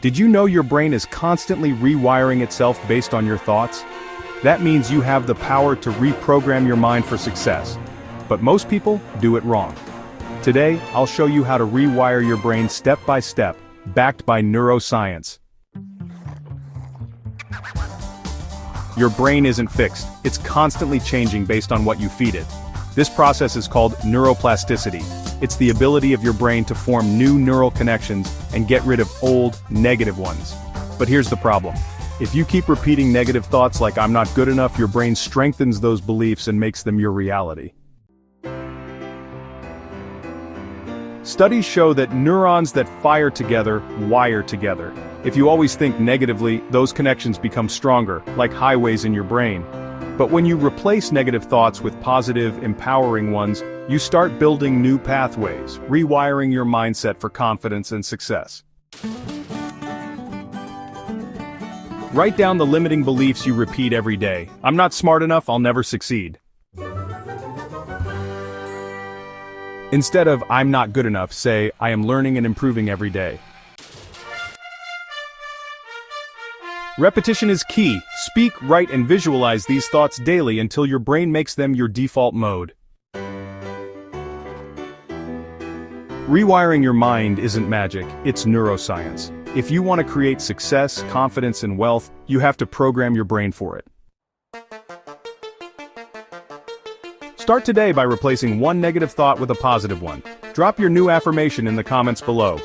Did you know your brain is constantly rewiring itself based on your thoughts? That means you have the power to reprogram your mind for success. But most people do it wrong. Today, I'll show you how to rewire your brain step by step, backed by neuroscience. Your brain isn't fixed, it's constantly changing based on what you feed it. This process is called neuroplasticity. It's the ability of your brain to form new neural connections and get rid of old, negative ones. But here's the problem. If you keep repeating negative thoughts like "I'm not good enough," your brain strengthens those beliefs and makes them your reality. Studies show that neurons that fire together wire together. If you always think negatively, those connections become stronger, like highways in your brain. But when you replace negative thoughts with positive, empowering ones, you start building new pathways, rewiring your mindset for confidence and success. Write down the limiting beliefs you repeat every day. "I'm not smart enough, I'll never succeed." Instead of "I'm not good enough," say "I am learning and improving every day." Repetition is key. Speak, write, and visualize these thoughts daily until your brain makes them your default mode. Rewiring your mind isn't magic, it's neuroscience. If you want to create success, confidence, and wealth, you have to program your brain for it. Start today by replacing one negative thought with a positive one. Drop your new affirmation in the comments below.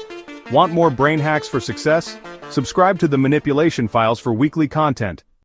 Want more brain hacks for success? Subscribe to the Manipulation Files for weekly content.